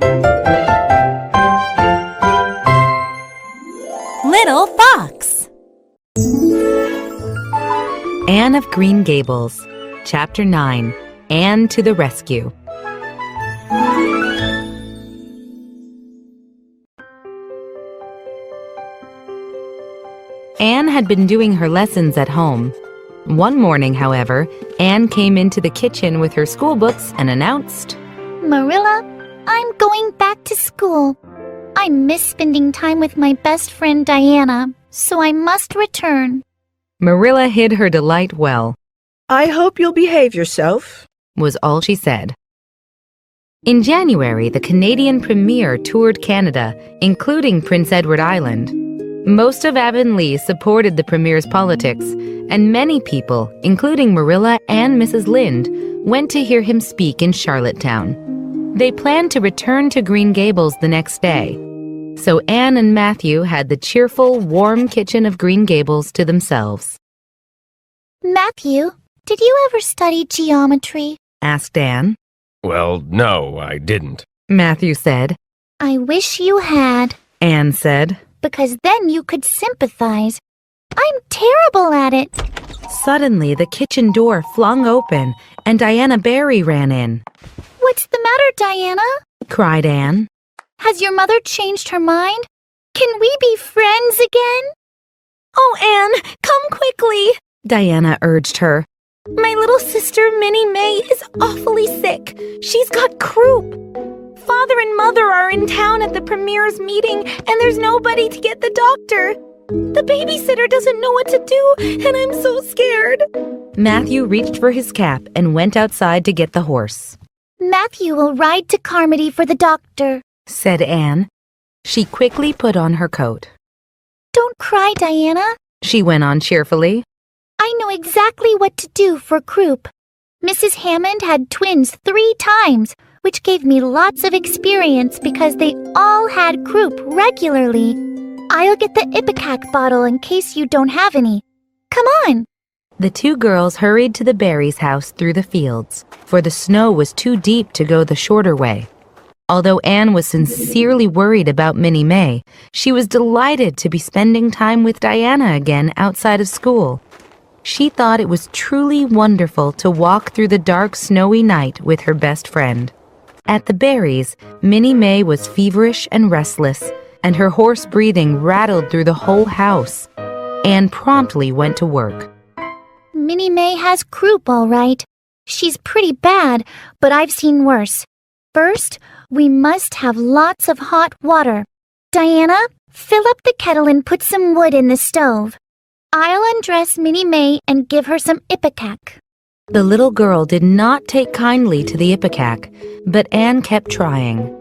Little Fox. Anne of Green Gables, Chapter 9, Anne to the Rescue. Anne had been doing her lessons at home. One morning, however, Anne came into the kitchen with her school books and announced, "Marilla, I'm going back to school. I miss spending time with my best friend Diana, so I must return." Marilla hid her delight well. "I hope you'll behave yourself," was all she said. In January, the Canadian Premier toured Canada, including Prince Edward Island. Most of Avonlea supported the Premier's politics, and many people, including Marilla and Mrs. Lynde, went to hear him speak in Charlottetown. They planned to return to Green Gables the next day, so Anne and Matthew had the cheerful, warm kitchen of Green Gables to themselves. "Matthew, did you ever study geometry?" asked Anne. "Well, no, I didn't," Matthew said. "I wish you had," Anne said. "because then you could sympathize. I'm terrible at it." Suddenly, the kitchen door flung open, and Diana Barry ran in. "What's the matter, Diana?" cried Anne. "Has your mother changed her mind? Can we be friends again?" "Oh, Anne, come quickly," Diana urged her. "My little sister, Minnie May, is awfully sick. She's got croup. Father and Mother are in town at the Premier's meeting, and there's nobody to get the doctor. The babysitter doesn't know what to do, and I'm so scared." Matthew reached for his cap and went outside to get the horse. "Matthew will ride to Carmody for the doctor," said Anne. She quickly put on her coat. "Don't cry, Diana," she went on cheerfully. "I know exactly what to do for croup. Mrs. Hammond had twins 3 times, which gave me lots of experience because they all had croup regularly. I'll get the Ipecac bottle in case you don't have any. Come on." The 2 girls hurried to the Barrys' house through the fields, for the snow was too deep to go the shorter way. Although Anne was sincerely worried about Minnie May, she was delighted to be spending time with Diana again outside of school. She thought it was truly wonderful to walk through the dark, snowy night with her best friend. At the Barrys, Minnie May was feverish and restless, and her hoarse breathing rattled through the whole house. Anne promptly went to work. "Minnie May has croup, all right. She's pretty bad, but I've seen worse. First, we must have lots of hot water. Diana, fill up the kettle and put some wood in the stove. I'll undress Minnie May and give her some Ipecac." The little girl did not take kindly to the Ipecac, but Anne kept trying.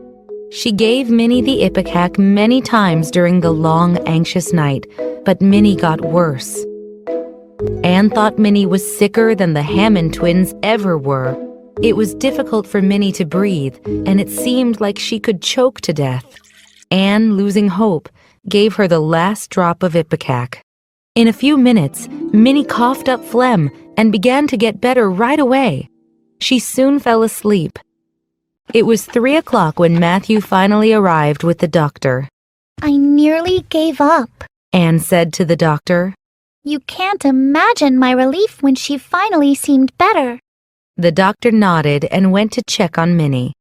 She gave Minnie the Ipecac many times during the long, anxious night, but Minnie got worse. Anne thought Minnie was sicker than the Hammond twins ever were. It was difficult for Minnie to breathe, and it seemed like she could choke to death. Anne, losing hope, gave her the last drop of Ipecac. In a few minutes, Minnie coughed up phlegm and began to get better right away. She soon fell asleep. It was 3 o'clock when Matthew finally arrived with the doctor. "I nearly gave up," Anne said to the doctor. "You can't imagine my relief when she finally seemed better." The doctor nodded and went to check on Minnie.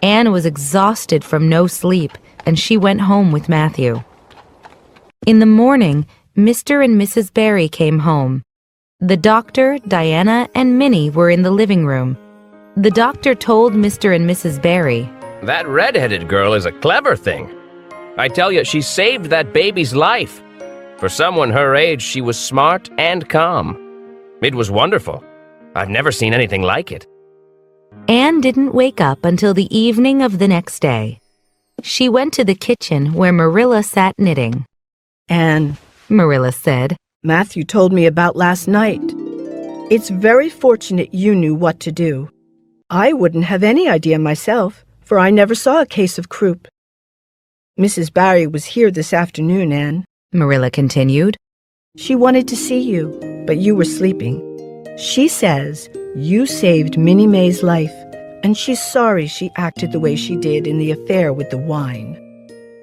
Anne was exhausted from no sleep, and she went home with Matthew. In the morning, Mr. and Mrs. Barry came home. The doctor, Diana, and Minnie were in the living room. The doctor told Mr. and Mrs. Barry, "That red-headed girl is a clever thing. I tell you, she saved that baby's life. For someone her age, she was smart and calm. It was wonderful. I've never seen anything like it." Anne didn't wake up until the evening of the next day. She went to the kitchen where Marilla sat knitting. "Anne," Marilla said, "Matthew told me about last night. It's very fortunate you knew what to do. I wouldn't have any idea myself, for I never saw a case of croup. Mrs. Barry was here this afternoon, Anne," Marilla continued. "She wanted to see you, but you were sleeping. She says you saved Minnie May's life and she's sorry she acted the way she did in the affair with the wine.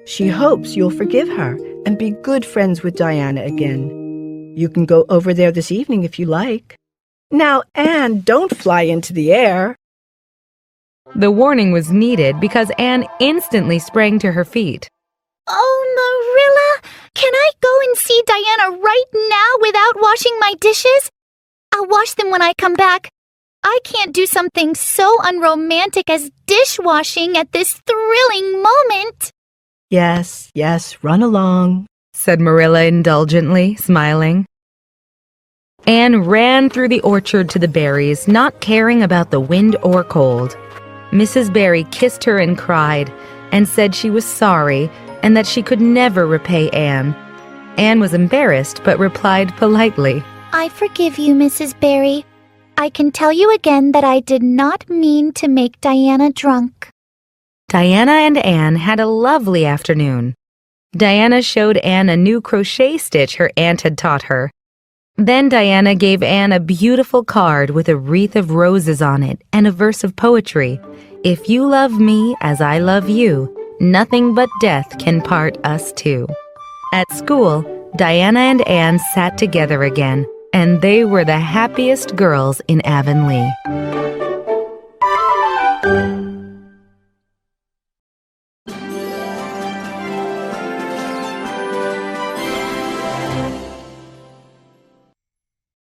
She hopes you'll forgive her and be good friends with Diana again. You can go over there this evening if you like. Now, Anne, don't fly into the air. The warning was needed because Anne instantly sprang to her feet. Oh, Marilla, can I go and see Diana right now without washing my dishes? I'll wash them when I come back. I can't do something so unromantic as dishwashing at this thrilling moment. Yes, run along, said Marilla indulgently, smiling. Anne ran through the orchard to the berries, not caring about the wind or cold. Mrs. Barry kissed her and cried, and said she was sorry and that she could never repay Anne. Anne was embarrassed, but replied politely, I forgive you, Mrs. Barry. I can tell you again that I did not mean to make Diana drunk. Diana and Anne had a lovely afternoon. Diana showed Anne a new crochet stitch her aunt had taught her. Then Diana gave Anne a beautiful card with a wreath of roses on it and a verse of poetry. If you love me as I love you, nothing but death can part us two. At school, Diana and Anne sat together again, and they were the happiest girls in Avonlea.